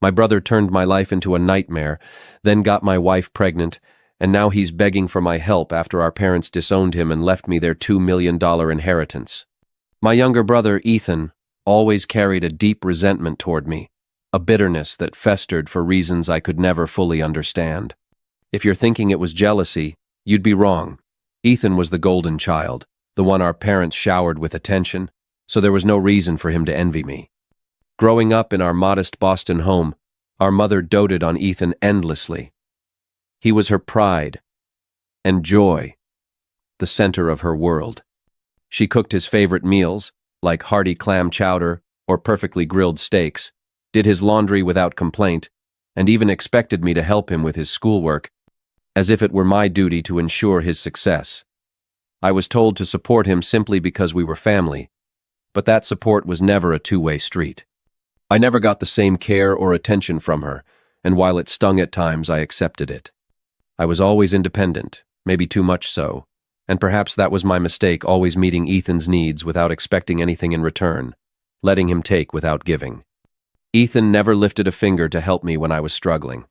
My brother turned my life into a nightmare, then got my wife pregnant, and now he's begging for my help after our parents disowned him and left me their $2 million inheritance. My younger brother, Ethan, always carried a deep resentment toward me, a bitterness that festered for reasons I could never fully understand. If you're thinking it was jealousy, you'd be wrong. Ethan was the golden child, the one our parents showered with attention, so there was no reason for him to envy me. Growing up in our modest Boston home, our mother doted on Ethan endlessly. He was her pride and joy, the center of her world. She cooked his favorite meals, like hearty clam chowder or perfectly grilled steaks, did his laundry without complaint, and even expected me to help him with his schoolwork, as if it were my duty to ensure his success. I was told to support him simply because we were family, but that support was never a two-way street. I never got the same care or attention from her, and while it stung at times, I accepted it. I was always independent, maybe too much so, and perhaps that was my mistake, always meeting Ethan's needs without expecting anything in return, letting him take without giving. Ethan never lifted a finger to help me when I was struggling,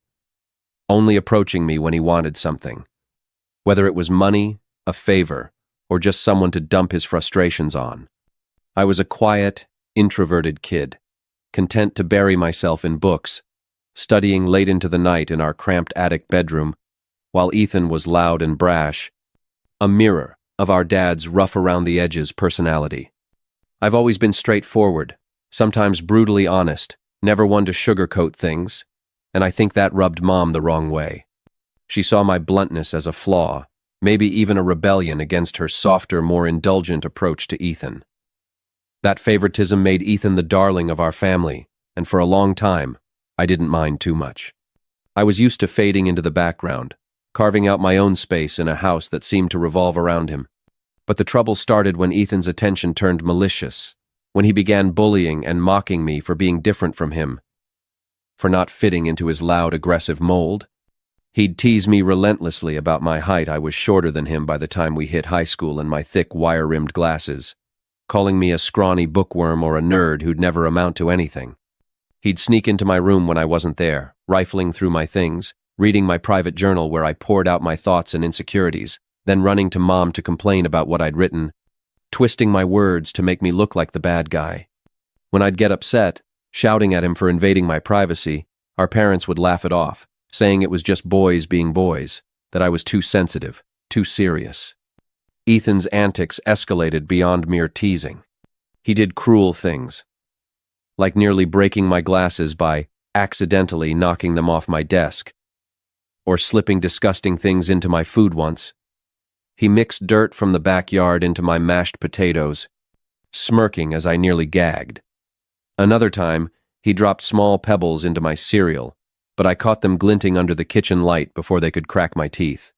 only approaching me when he wanted something, whether it was money, a favor, or just someone to dump his frustrations on. I was a quiet, introverted kid, content to bury myself in books, studying late into the night in our cramped attic bedroom, while Ethan was loud and brash, a mirror of our dad's rough-around-the-edges personality. I've always been straightforward, sometimes brutally honest, never one to sugarcoat things, and I think that rubbed Mom the wrong way. She saw my bluntness as a flaw, maybe even a rebellion against her softer, more indulgent approach to Ethan. That favoritism made Ethan the darling of our family, and for a long time, I didn't mind too much. I was used to fading into the background, carving out my own space in a house that seemed to revolve around him. But the trouble started when Ethan's attention turned malicious, when he began bullying and mocking me for being different from him, for not fitting into his loud, aggressive mold. He'd tease me relentlessly about my height. I was shorter than him by the time we hit high school, and my thick, wire-rimmed glasses, calling me a scrawny bookworm or a nerd who'd never amount to anything. He'd sneak into my room when I wasn't there, rifling through my things, reading my private journal where I poured out my thoughts and insecurities, then running to Mom to complain about what I'd written, twisting my words to make me look like the bad guy. When I'd get upset, shouting at him for invading my privacy, our parents would laugh it off, saying it was just boys being boys, that I was too sensitive, too serious. Ethan's antics escalated beyond mere teasing. He did cruel things, like nearly breaking my glasses by accidentally knocking them off my desk, or slipping disgusting things into my food once. He mixed dirt from the backyard into my mashed potatoes, smirking as I nearly gagged. Another time, he dropped small pebbles into my cereal, but I caught them glinting under the kitchen light before they could crack my teeth.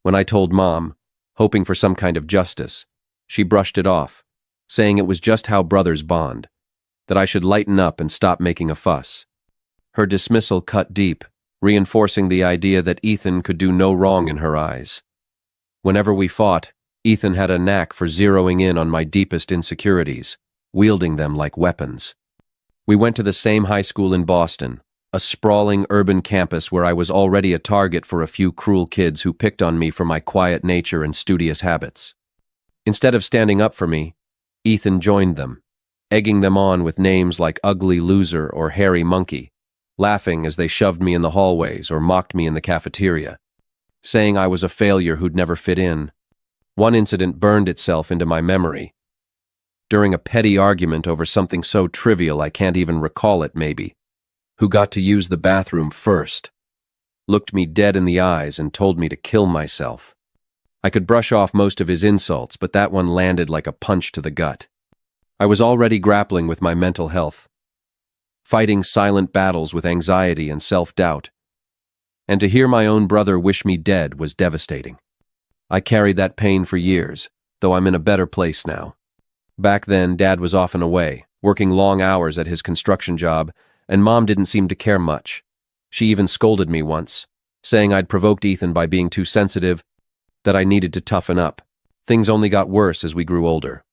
When I told Mom, hoping for some kind of justice, she brushed it off, saying it was just how brothers bond, that I should lighten up and stop making a fuss. Her dismissal cut deep, reinforcing the idea that Ethan could do no wrong in her eyes. Whenever we fought, Ethan had a knack for zeroing in on my deepest insecurities, wielding them like weapons. We went to the same high school in Boston, a sprawling urban campus where I was already a target for a few cruel kids who picked on me for my quiet nature and studious habits. Instead of standing up for me, Ethan joined them, egging them on with names like Ugly Loser or Hairy Monkey, laughing as they shoved me in the hallways or mocked me in the cafeteria, saying I was a failure who'd never fit in. One incident burned itself into my memory. During a petty argument over something so trivial I can't even recall it maybe, who got to use the bathroom first, looked me dead in the eyes and told me to kill myself. I could brush off most of his insults, but that one landed like a punch to the gut. I was already grappling with my mental health, fighting silent battles with anxiety and self-doubt, and to hear my own brother wish me dead was devastating. I carried that pain for years, though I'm in a better place now. Back then, Dad was often away, working long hours at his construction job, and Mom didn't seem to care much. She even scolded me once, saying I'd provoked Ethan by being too sensitive, that I needed to toughen up. Things only got worse as we grew older.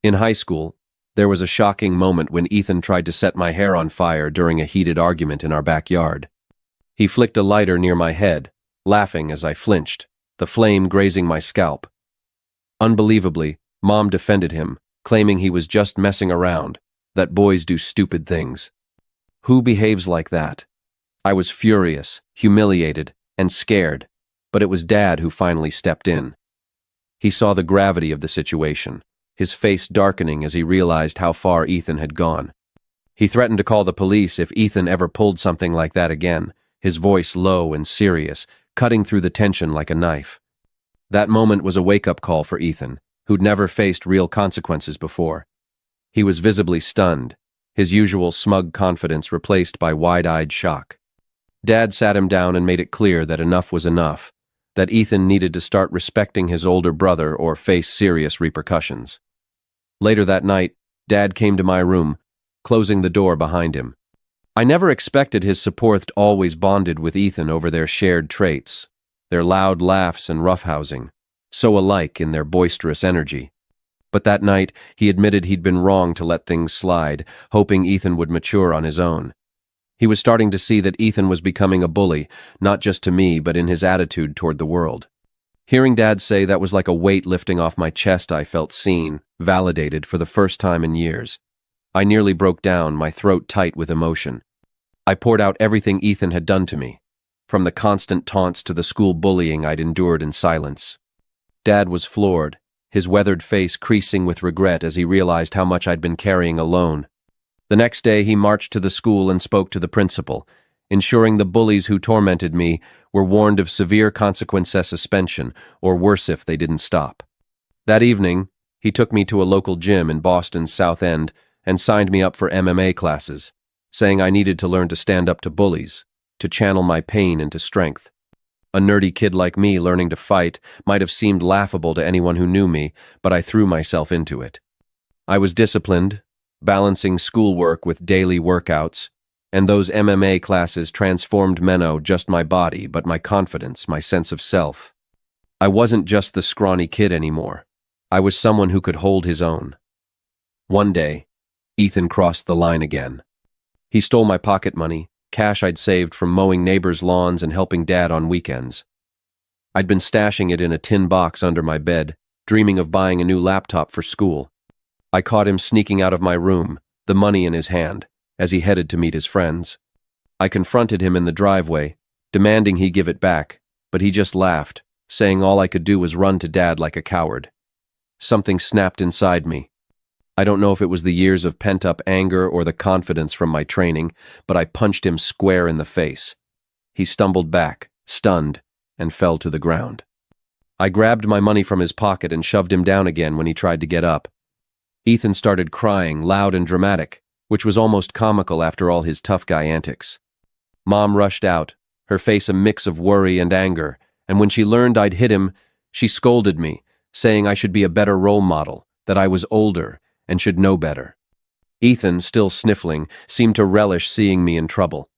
In high school, There was a shocking moment when Ethan tried to set my hair on fire during a heated argument in our backyard. He flicked a lighter near my head, laughing as I flinched, the flame grazing my scalp. Unbelievably, Mom defended him, claiming he was just messing around, that boys do stupid things. Who behaves like that? I was furious, humiliated, and scared, but it was Dad who finally stepped in. He saw the gravity of the situation, his face darkening as he realized how far Ethan had gone. He threatened to call the police if Ethan ever pulled something like that again, his voice low and serious, cutting through the tension like a knife. That moment was a wake-up call for Ethan, who'd never faced real consequences before. He was visibly stunned, his usual smug confidence replaced by wide-eyed shock. Dad sat him down and made it clear that enough was enough, that Ethan needed to start respecting his older brother or face serious repercussions. Later that night, Dad came to my room, closing the door behind him. I never expected his support always bonded with Ethan over their shared traits, their loud laughs and roughhousing, so alike in their boisterous energy. But that night, he admitted he'd been wrong to let things slide, hoping Ethan would mature on his own. He was starting to see that Ethan was becoming a bully, not just to me, but in his attitude toward the world. Hearing Dad say that was like a weight lifting off my chest. I felt seen, validated for the first time in years. I nearly broke down, my throat tight with emotion. I poured out everything Ethan had done to me, from the constant taunts to the school bullying I'd endured in silence. Dad was floored, his weathered face creasing with regret as he realized how much I'd been carrying alone. The next day, he marched to the school and spoke to the principal, ensuring the bullies who tormented me were warned of severe consequences, suspension, or worse if they didn't stop. That evening, he took me to a local gym in Boston's South End and signed me up for MMA classes, saying I needed to learn to stand up to bullies, to channel my pain into strength. A nerdy kid like me learning to fight might have seemed laughable to anyone who knew me, but I threw myself into it. I was disciplined, balancing schoolwork with daily workouts, and those MMA classes transformed just my body, but my confidence, my sense of self. I wasn't just the scrawny kid anymore. I was someone who could hold his own. One day, Ethan crossed the line again. He stole my pocket money, cash I'd saved from mowing neighbors' lawns and helping Dad on weekends. I'd been stashing it in a tin box under my bed, dreaming of buying a new laptop for school. I caught him sneaking out of my room, the money in his hand, as he headed to meet his friends. I confronted him in the driveway, demanding he give it back, but he just laughed, saying all I could do was run to Dad like a coward. Something snapped inside me. I don't know if it was the years of pent-up anger or the confidence from my training, but I punched him square in the face. He stumbled back, stunned, and fell to the ground. I grabbed my money from his pocket and shoved him down again when he tried to get up. Ethan started crying, loud and dramatic, which was almost comical after all his tough guy antics. Mom rushed out, her face a mix of worry and anger, and when she learned I'd hit him, she scolded me, saying I should be a better role model, that I was older and should know better. Ethan, still sniffling, seemed to relish seeing me in trouble.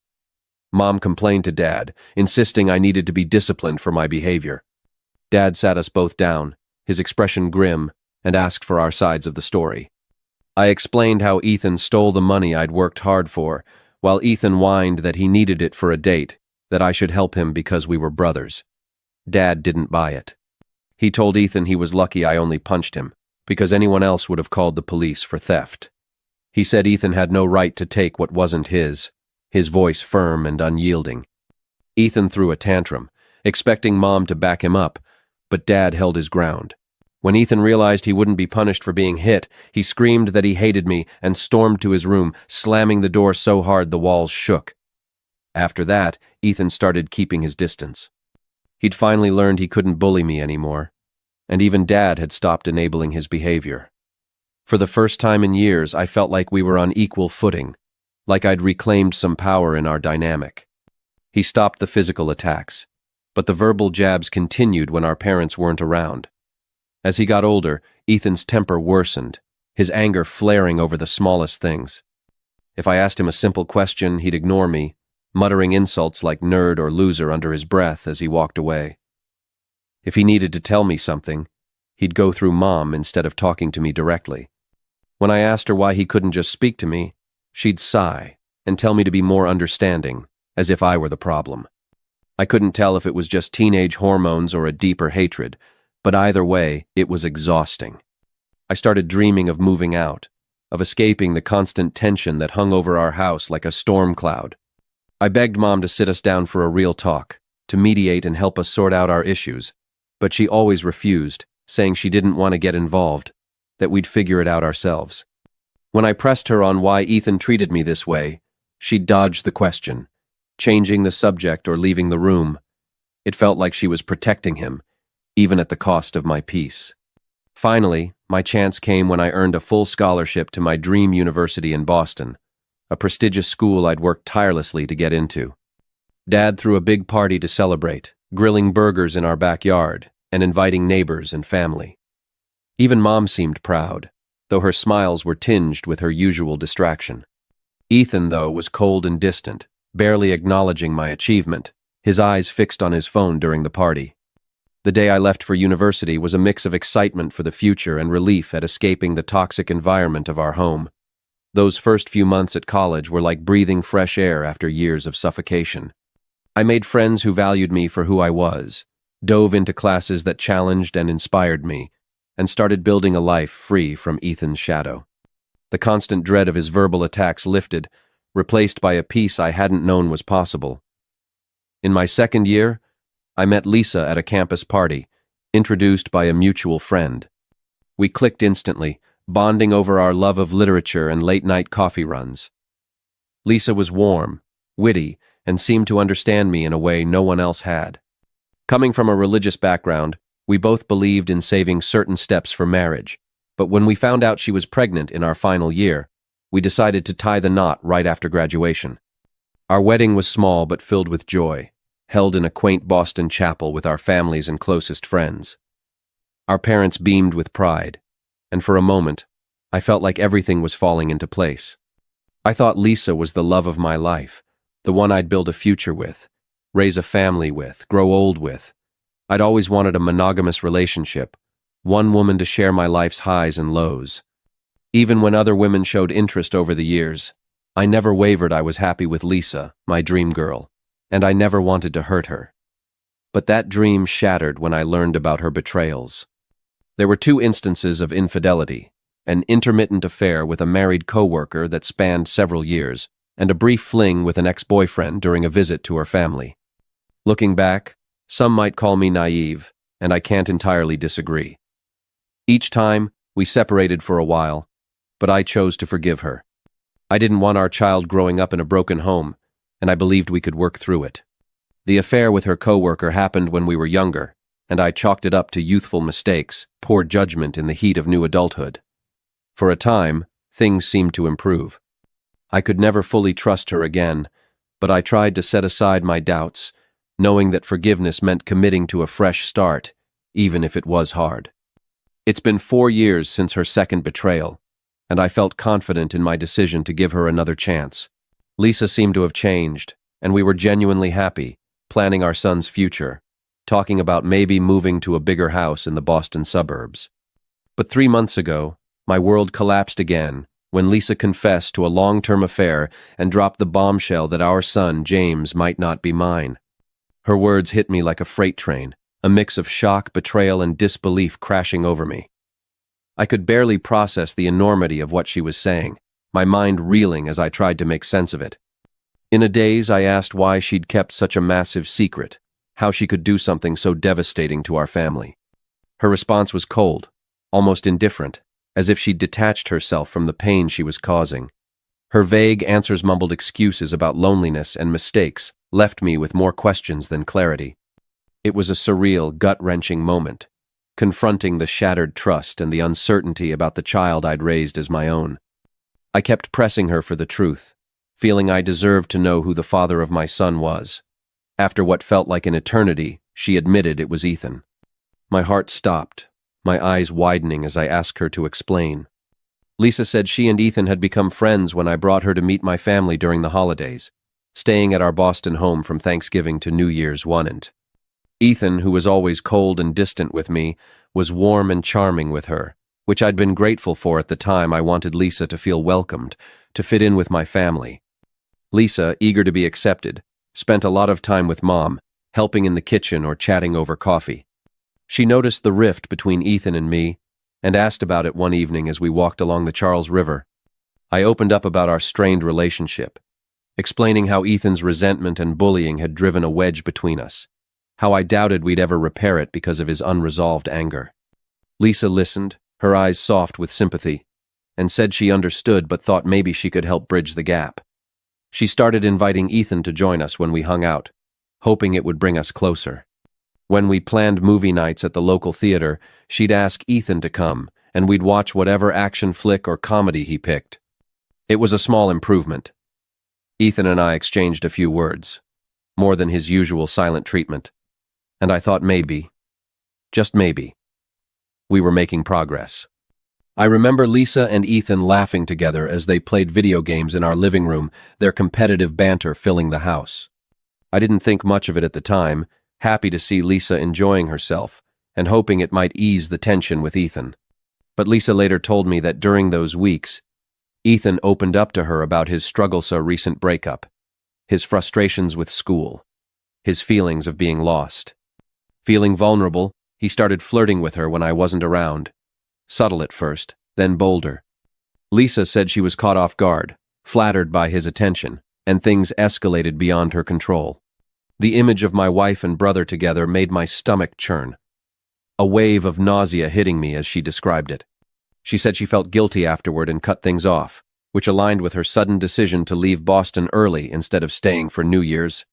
Mom complained to Dad, insisting I needed to be disciplined for my behavior. Dad sat us both down, his expression grim, and asked for our sides of the story. I explained how Ethan stole the money I'd worked hard for, while Ethan whined that he needed it for a date, that I should help him because we were brothers. Dad didn't buy it. He told Ethan he was lucky I only punched him, because anyone else would have called the police for theft. He said Ethan had no right to take what wasn't his voice firm and unyielding. Ethan threw a tantrum, expecting Mom to back him up, but Dad held his ground. When Ethan realized he wouldn't be punished for being hit, he screamed that he hated me and stormed to his room, slamming the door so hard the walls shook. After that, Ethan started keeping his distance. He'd finally learned he couldn't bully me anymore, and even Dad had stopped enabling his behavior. For the first time in years, I felt like we were on equal footing, like I'd reclaimed some power in our dynamic. He stopped the physical attacks, but the verbal jabs continued when our parents weren't around. As he got older, Ethan's temper worsened, his anger flaring over the smallest things. If I asked him a simple question, he'd ignore me, muttering insults like nerd or loser under his breath as he walked away. If he needed to tell me something, he'd go through Mom instead of talking to me directly. When I asked her why he couldn't just speak to me, she'd sigh and tell me to be more understanding, as if I were the problem. I couldn't tell if it was just teenage hormones or a deeper hatred, but either way, it was exhausting. I started dreaming of moving out, of escaping the constant tension that hung over our house like a storm cloud. I begged Mom to sit us down for a real talk, to mediate and help us sort out our issues, but she always refused, saying she didn't want to get involved, that we'd figure it out ourselves. When I pressed her on why Ethan treated me this way, she dodged the question, changing the subject or leaving the room. It felt like she was protecting him, even at the cost of my peace. Finally, my chance came when I earned a full scholarship to my dream university in Boston, a prestigious school I'd worked tirelessly to get into. Dad threw a big party to celebrate, grilling burgers in our backyard and inviting neighbors and family. Even Mom seemed proud, though her smiles were tinged with her usual distraction. Ethan, though, was cold and distant, barely acknowledging my achievement, his eyes fixed on his phone during the party. The day I left for university was a mix of excitement for the future and relief at escaping the toxic environment of our home. Those first few months at college were like breathing fresh air after years of suffocation. I made friends who valued me for who I was, dove into classes that challenged and inspired me, and started building a life free from Ethan's shadow. The constant dread of his verbal attacks lifted, replaced by a peace I hadn't known was possible. In my second year, I met Lisa at a campus party, introduced by a mutual friend. We clicked instantly, bonding over our love of literature and late-night coffee runs. Lisa was warm, witty, and seemed to understand me in a way no one else had. Coming from a religious background, we both believed in saving certain steps for marriage, but when we found out she was pregnant in our final year, we decided to tie the knot right after graduation. Our wedding was small but filled with joy, held in a quaint Boston chapel with our families and closest friends. Our parents beamed with pride, and for a moment, I felt like everything was falling into place. I thought Lisa was the love of my life, the one I'd build a future with, raise a family with, grow old with. I'd always wanted a monogamous relationship, one woman to share my life's highs and lows. Even when other women showed interest over the years, I never wavered. I was happy with Lisa, my dream girl, and I never wanted to hurt her. But that dream shattered when I learned about her betrayals. There were 2 instances of infidelity, an intermittent affair with a married coworker that spanned several years, and a brief fling with an ex-boyfriend during a visit to her family. Looking back, some might call me naive, and I can't entirely disagree. Each time, we separated for a while, but I chose to forgive her. I didn't want our child growing up in a broken home, and I believed we could work through it. The affair with her coworker happened when we were younger, and I chalked it up to youthful mistakes, poor judgment in the heat of new adulthood. For a time, things seemed to improve. I could never fully trust her again, but I tried to set aside my doubts, knowing that forgiveness meant committing to a fresh start, even if it was hard. It's been 4 years since her second betrayal, and I felt confident in my decision to give her another chance. Lisa seemed to have changed, and we were genuinely happy, planning our son's future, talking about maybe moving to a bigger house in the Boston suburbs. But 3 months ago, my world collapsed again when Lisa confessed to a long-term affair and dropped the bombshell that our son, James, might not be mine. Her words hit me like a freight train, a mix of shock, betrayal, and disbelief crashing over me. I could barely process the enormity of what she was saying, my mind reeling as I tried to make sense of it. In a daze, I asked why she'd kept such a massive secret, how she could do something so devastating to our family. Her response was cold, almost indifferent, as if she'd detached herself from the pain she was causing. Her vague answers mumbled excuses about loneliness and mistakes left me with more questions than clarity. It was a surreal, gut-wrenching moment, confronting the shattered trust and the uncertainty about the child I'd raised as my own. I kept pressing her for the truth, feeling I deserved to know who the father of my son was. After what felt like an eternity, she admitted it was Ethan. My heart stopped, my eyes widening as I asked her to explain. Lisa said she and Ethan had become friends when I brought her to meet my family during the holidays, staying at our Boston home from Thanksgiving to New Year's one. Ethan, who was always cold and distant with me, was warm and charming with her, which I'd been grateful for at the time. I wanted Lisa to feel welcomed, to fit in with my family. Lisa, eager to be accepted, spent a lot of time with Mom, helping in the kitchen or chatting over coffee. She noticed the rift between Ethan and me and asked about it one evening as we walked along the Charles River. I opened up about our strained relationship, explaining how Ethan's resentment and bullying had driven a wedge between us, how I doubted we'd ever repair it because of his unresolved anger. Lisa listened, her eyes soft with sympathy, and said she understood but thought maybe she could help bridge the gap. She started inviting Ethan to join us when we hung out, hoping it would bring us closer. When we planned movie nights at the local theater, she'd ask Ethan to come, and we'd watch whatever action flick or comedy he picked. It was a small improvement. Ethan and I exchanged a few words, more than his usual silent treatment, and I thought maybe, just maybe, we were making progress. I remember Lisa and Ethan laughing together as they played video games in our living room, their competitive banter filling the house. I didn't think much of it at the time, happy to see Lisa enjoying herself and hoping it might ease the tension with Ethan. But Lisa later told me that during those weeks, Ethan opened up to her about his struggle-so recent breakup, his frustrations with school, his feelings of being lost. Feeling vulnerable, he started flirting with her when I wasn't around. Subtle at first, then bolder. Lisa said she was caught off guard, flattered by his attention, and things escalated beyond her control. The image of my wife and brother together made my stomach churn, a wave of nausea hitting me as she described it. She said she felt guilty afterward and cut things off, which aligned with her sudden decision to leave Boston early instead of staying for New Year's.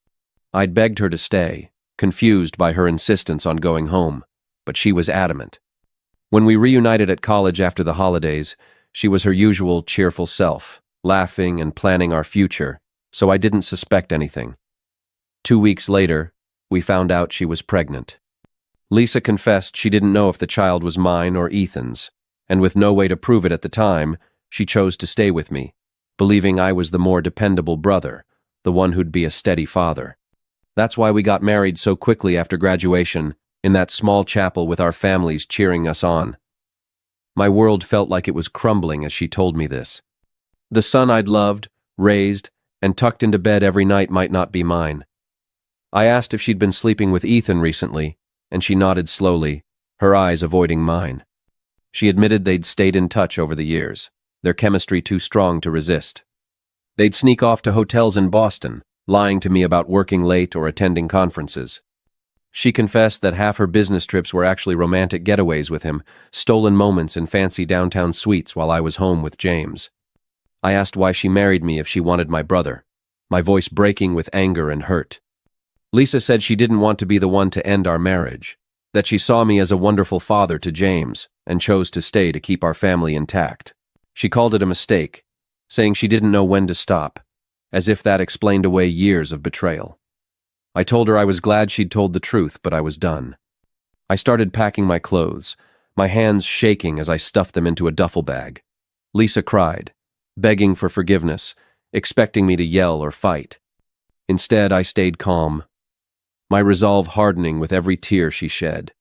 I'd begged her to stay, confused by her insistence on going home, but she was adamant. When we reunited at college after the holidays, she was her usual cheerful self, laughing and planning our future, so I didn't suspect anything. 2 weeks later, we found out she was pregnant. Lisa confessed she didn't know if the child was mine or Ethan's, and with no way to prove it at the time, she chose to stay with me, believing I was the more dependable brother, the one who'd be a steady father. That's why we got married so quickly after graduation, in that small chapel with our families cheering us on. My world felt like it was crumbling as she told me this. The son I'd loved, raised, and tucked into bed every night might not be mine. I asked if she'd been sleeping with Ethan recently, and she nodded slowly, her eyes avoiding mine. She admitted they'd stayed in touch over the years, their chemistry too strong to resist. They'd sneak off to hotels in Boston, lying to me about working late or attending conferences. She confessed that half her business trips were actually romantic getaways with him, stolen moments in fancy downtown suites while I was home with James. I asked why she married me if she wanted my brother, my voice breaking with anger and hurt. Lisa said she didn't want to be the one to end our marriage, that she saw me as a wonderful father to James and chose to stay to keep our family intact. She called it a mistake, saying she didn't know when to stop, as if that explained away years of betrayal. I told her I was glad she'd told the truth, but I was done. I started packing my clothes, my hands shaking as I stuffed them into a duffel bag. Lisa cried, begging for forgiveness, expecting me to yell or fight. Instead, I stayed calm, my resolve hardening with every tear she shed.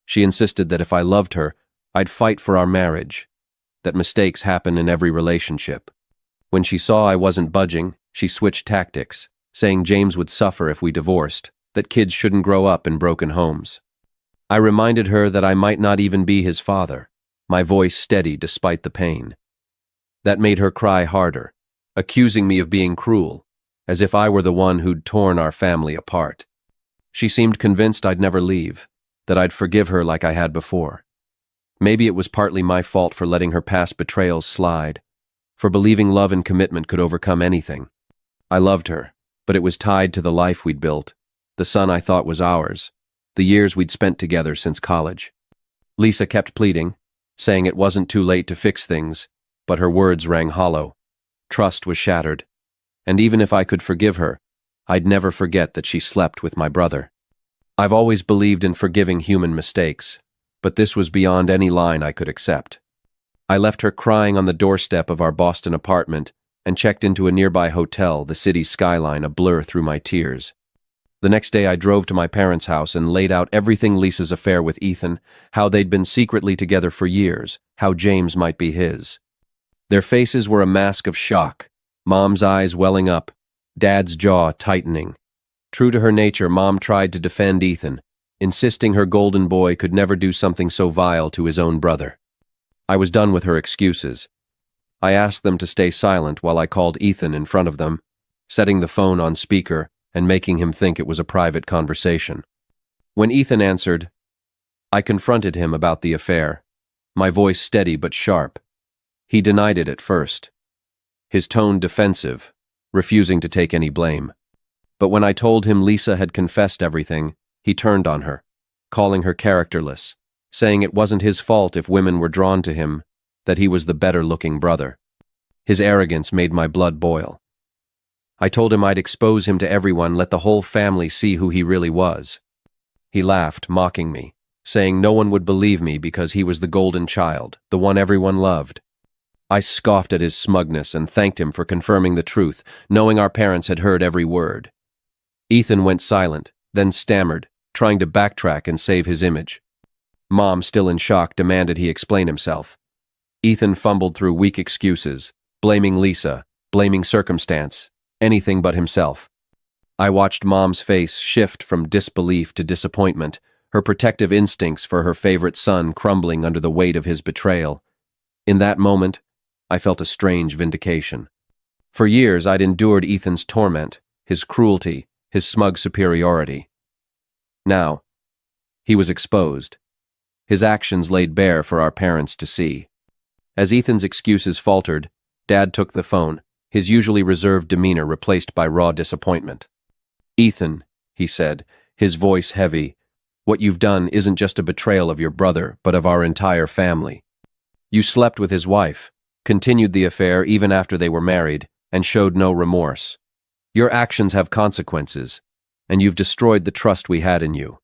She insisted that if I loved her, I'd fight for our marriage, that mistakes happen in every relationship. When she saw I wasn't budging, she switched tactics, saying James would suffer if we divorced, that kids shouldn't grow up in broken homes. I reminded her that I might not even be his father, my voice steady despite the pain. That made her cry harder, accusing me of being cruel, as if I were the one who'd torn our family apart. She seemed convinced I'd never leave, that I'd forgive her like I had before. Maybe it was partly my fault for letting her past betrayals slide, for believing love and commitment could overcome anything. I loved her, but it was tied to the life we'd built, the son I thought was ours, the years we'd spent together since college. Lisa kept pleading, saying it wasn't too late to fix things, but her words rang hollow. Trust was shattered, and even if I could forgive her, I'd never forget that she slept with my brother. I've always believed in forgiving human mistakes, but this was beyond any line I could accept. I left her crying on the doorstep of our Boston apartment and checked into a nearby hotel, the city's skyline a blur through my tears. The next day I drove to my parents' house and laid out everything Lisa's affair with Ethan, how they'd been secretly together for years, how James might be his. Their faces were a mask of shock, Mom's eyes welling up, Dad's jaw tightening. True to her nature, Mom tried to defend Ethan, insisting her golden boy could never do something so vile to his own brother. I was done with her excuses. I asked them to stay silent while I called Ethan in front of them, setting the phone on speaker and making him think it was a private conversation. When Ethan answered, I confronted him about the affair, my voice steady but sharp. He denied it at first, his tone defensive, refusing to take any blame. But when I told him Lisa had confessed everything, he turned on her, calling her characterless, saying it wasn't his fault if women were drawn to him, that he was the better-looking brother. His arrogance made my blood boil. I told him I'd expose him to everyone, let the whole family see who he really was. He laughed, mocking me, saying no one would believe me because he was the golden child, the one everyone loved. I scoffed at his smugness and thanked him for confirming the truth, knowing our parents had heard every word. Ethan went silent, then stammered, trying to backtrack and save his image. Mom, still in shock, demanded he explain himself. Ethan fumbled through weak excuses, blaming Lisa, blaming circumstance, anything but himself. I watched Mom's face shift from disbelief to disappointment, her protective instincts for her favorite son crumbling under the weight of his betrayal. In that moment, I felt a strange vindication. For years, I'd endured Ethan's torment, his cruelty, his smug superiority. Now, he was exposed, his actions laid bare for our parents to see. As Ethan's excuses faltered, Dad took the phone, his usually reserved demeanor replaced by raw disappointment. Ethan, he said, his voice heavy, what you've done isn't just a betrayal of your brother, but of our entire family. You slept with his wife, continued the affair even after they were married, and showed no remorse. Your actions have consequences, and you've destroyed the trust we had in you.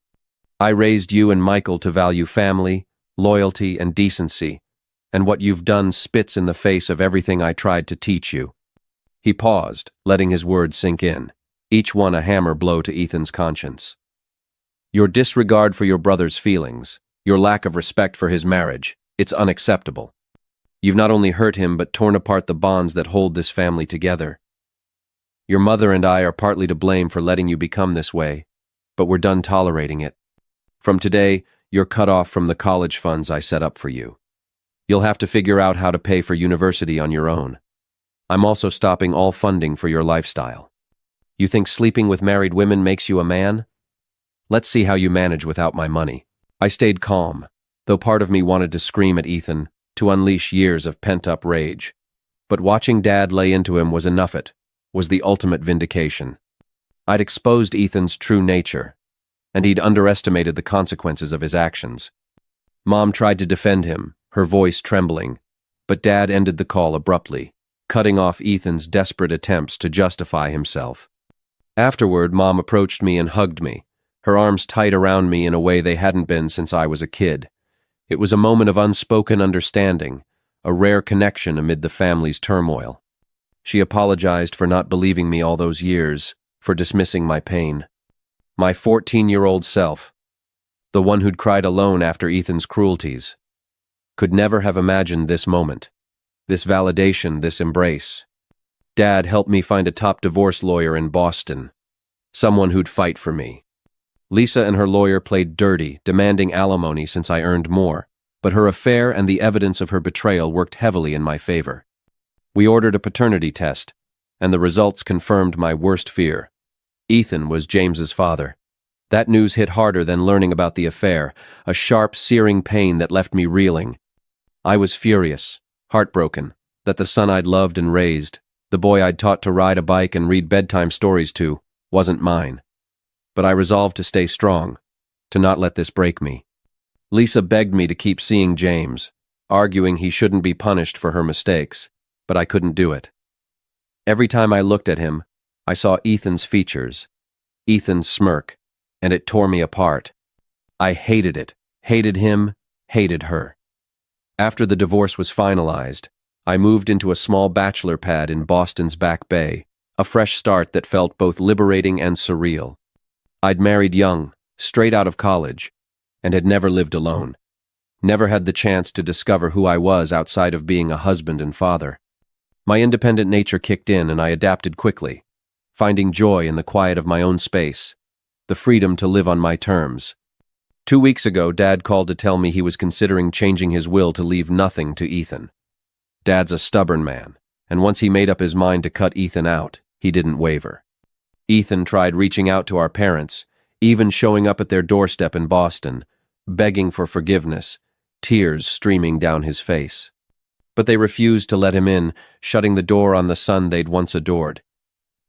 I raised you and Michael to value family, loyalty, and decency, and what you've done spits in the face of everything I tried to teach you. He paused, letting his words sink in, each one a hammer blow to Ethan's conscience. Your disregard for your brother's feelings, your lack of respect for his marriage, it's unacceptable. You've not only hurt him but torn apart the bonds that hold this family together. Your mother and I are partly to blame for letting you become this way, but we're done tolerating it. From today, you're cut off from the college funds I set up for you. You'll have to figure out how to pay for university on your own. I'm also stopping all funding for your lifestyle. You think sleeping with married women makes you a man? Let's see how you manage without my money. I stayed calm, though part of me wanted to scream at Ethan, to unleash years of pent-up rage. But watching Dad lay into him was enough. It was the ultimate vindication. I'd exposed Ethan's true nature, and he'd underestimated the consequences of his actions. Mom tried to defend him, her voice trembling, but Dad ended the call abruptly, cutting off Ethan's desperate attempts to justify himself. Afterward, Mom approached me and hugged me, her arms tight around me in a way they hadn't been since I was a kid. It was a moment of unspoken understanding, a rare connection amid the family's turmoil. She apologized for not believing me all those years, for dismissing my pain. My 14-year-old self, the one who'd cried alone after Ethan's cruelties, could never have imagined this moment, this validation, this embrace. Dad helped me find a top divorce lawyer in Boston, someone who'd fight for me. Lisa and her lawyer played dirty, demanding alimony since I earned more, but her affair and the evidence of her betrayal worked heavily in my favor. We ordered a paternity test, and the results confirmed my worst fear. Ethan was James's father. That news hit harder than learning about the affair, a sharp, searing pain that left me reeling. I was furious, heartbroken, that the son I'd loved and raised, the boy I'd taught to ride a bike and read bedtime stories to, wasn't mine. But I resolved to stay strong, to not let this break me. Lisa begged me to keep seeing James, arguing he shouldn't be punished for her mistakes, but I couldn't do it. Every time I looked at him, I saw Ethan's features, Ethan's smirk, and it tore me apart. I hated it, hated him, hated her. After the divorce was finalized, I moved into a small bachelor pad in Boston's Back Bay, a fresh start that felt both liberating and surreal. I'd married young, straight out of college, and had never lived alone. Never had the chance to discover who I was outside of being a husband and father. My independent nature kicked in and I adapted quickly, finding joy in the quiet of my own space, the freedom to live on my terms. 2 weeks ago, Dad called to tell me he was considering changing his will to leave nothing to Ethan. Dad's a stubborn man, and once he made up his mind to cut Ethan out, he didn't waver. Ethan tried reaching out to our parents, even showing up at their doorstep in Boston, begging for forgiveness, tears streaming down his face. But they refused to let him in, shutting the door on the son they'd once adored.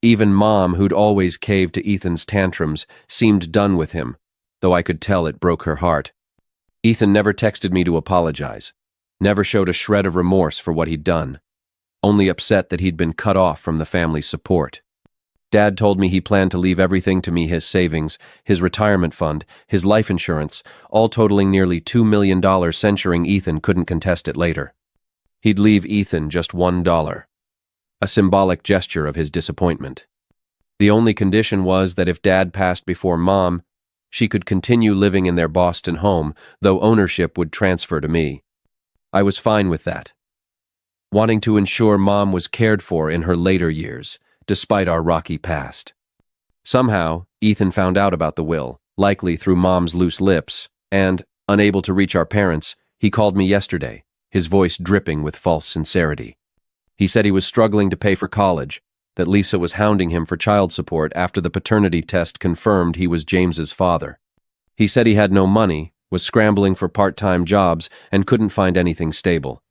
Even Mom, who'd always caved to Ethan's tantrums, seemed done with him, though I could tell it broke her heart. Ethan never texted me to apologize, never showed a shred of remorse for what he'd done, only upset that he'd been cut off from the family's support. Dad told me he planned to leave everything to me, his savings, his retirement fund, his life insurance, all totaling nearly $2 million, censuring Ethan couldn't contest it later. He'd leave Ethan just $1, a symbolic gesture of his disappointment. The only condition was that if Dad passed before Mom, she could continue living in their Boston home, though ownership would transfer to me. I was fine with that, wanting to ensure Mom was cared for in her later years, despite our rocky past. Somehow, Ethan found out about the will, likely through Mom's loose lips, and, unable to reach our parents, he called me yesterday, his voice dripping with false sincerity. He said he was struggling to pay for college, that Lisa was hounding him for child support after the paternity test confirmed he was James's father. He said he had no money, was scrambling for part-time jobs, and couldn't find anything stable.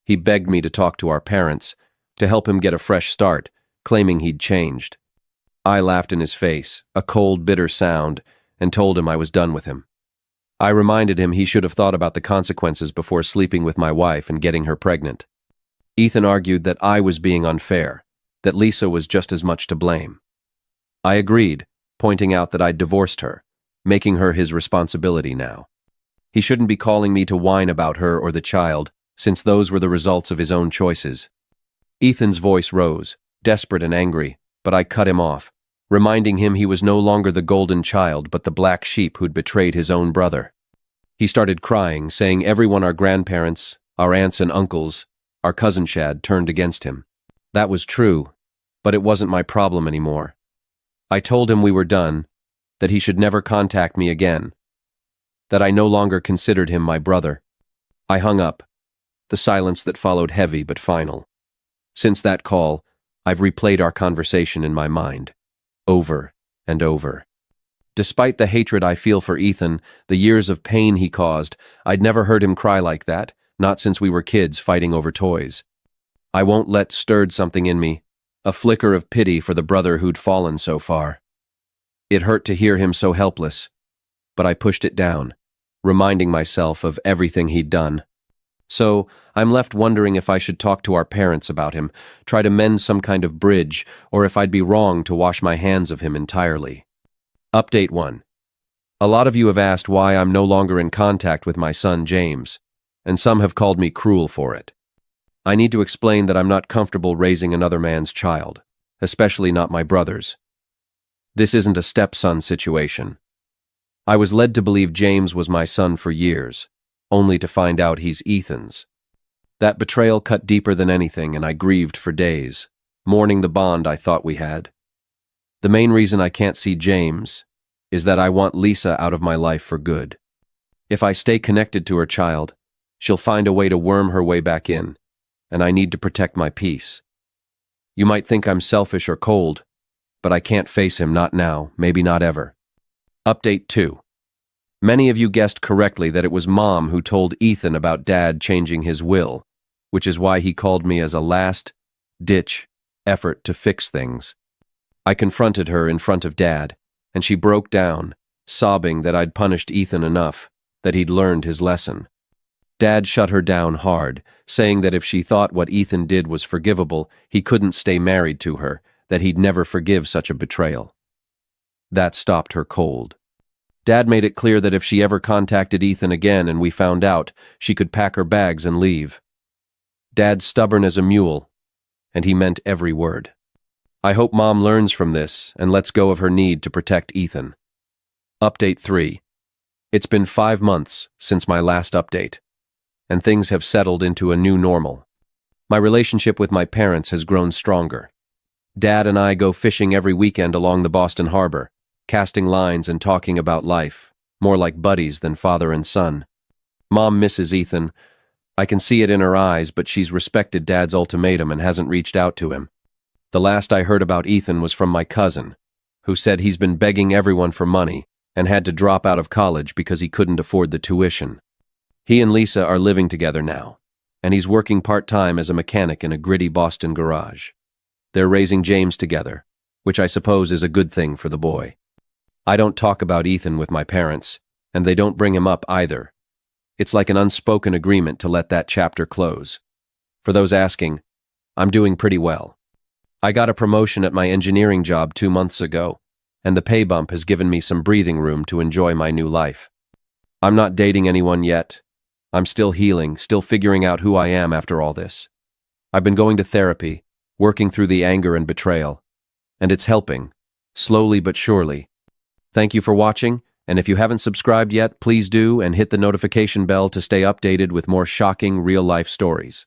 He begged me to talk to our parents, to help him get a fresh start, claiming he'd changed. I laughed in his face, a cold, bitter sound, and told him I was done with him. I reminded him he should have thought about the consequences before sleeping with my wife and getting her pregnant. Ethan argued that I was being unfair, that Lisa was just as much to blame. I agreed, pointing out that I'd divorced her, making her his responsibility now. He shouldn't be calling me to whine about her or the child, since those were the results of his own choices. Ethan's voice rose, desperate and angry, but I cut him off, reminding him he was no longer the golden child but the black sheep who'd betrayed his own brother. He started crying, saying everyone, our grandparents, our aunts and uncles, our cousin Shad, turned against him. That was true, but it wasn't my problem anymore. I told him we were done, that he should never contact me again, that I no longer considered him my brother. I hung up, the silence that followed heavy but final. Since that call, I've replayed our conversation in my mind, over and over. Despite the hatred I feel for Ethan, the years of pain he caused, I'd never heard him cry like that, not since we were kids fighting over toys. I won't let stirred something in me, a flicker of pity for the brother who'd fallen so far. It hurt to hear him so helpless, but I pushed it down, reminding myself of everything he'd done. So, I'm left wondering if I should talk to our parents about him, try to mend some kind of bridge, or if I'd be wrong to wash my hands of him entirely. Update 1. A lot of you have asked why I'm no longer in contact with my son James, and some have called me cruel for it. I need to explain that I'm not comfortable raising another man's child, especially not my brother's. This isn't a stepson situation. I was led to believe James was my son for years, only to find out he's Ethan's. That betrayal cut deeper than anything, and I grieved for days, mourning the bond I thought we had. The main reason I can't see James is that I want Lisa out of my life for good. If I stay connected to her child, she'll find a way to worm her way back in, and I need to protect my peace. You might think I'm selfish or cold, but I can't face him, not now, maybe not ever. Update 2. Many of you guessed correctly that it was Mom who told Ethan about Dad changing his will, which is why he called me as a last-ditch effort to fix things. I confronted her in front of Dad, and she broke down, sobbing that I'd punished Ethan enough, that he'd learned his lesson. Dad shut her down hard, saying that if she thought what Ethan did was forgivable, he couldn't stay married to her, that he'd never forgive such a betrayal. That stopped her cold. Dad made it clear that if she ever contacted Ethan again and we found out, she could pack her bags and leave. Dad's stubborn as a mule, and he meant every word. I hope Mom learns from this and lets go of her need to protect Ethan. Update 3. It's been 5 months since my last update, and things have settled into a new normal. My relationship with my parents has grown stronger. Dad and I go fishing every weekend along the Boston Harbor, casting lines and talking about life, more like buddies than father and son. Mom misses Ethan. I can see it in her eyes, but she's respected Dad's ultimatum and hasn't reached out to him. The last I heard about Ethan was from my cousin, who said he's been begging everyone for money and had to drop out of college because he couldn't afford the tuition. He and Lisa are living together now, and he's working part-time as a mechanic in a gritty Boston garage. They're raising James together, which I suppose is a good thing for the boy. I don't talk about Ethan with my parents, and they don't bring him up either. It's like an unspoken agreement to let that chapter close. For those asking, I'm doing pretty well. I got a promotion at my engineering job 2 months ago, and the pay bump has given me some breathing room to enjoy my new life. I'm not dating anyone yet. I'm still healing, still figuring out who I am after all this. I've been going to therapy, working through the anger and betrayal, and it's helping, slowly but surely. Thank you for watching, and if you haven't subscribed yet, please do and hit the notification bell to stay updated with more shocking real-life stories.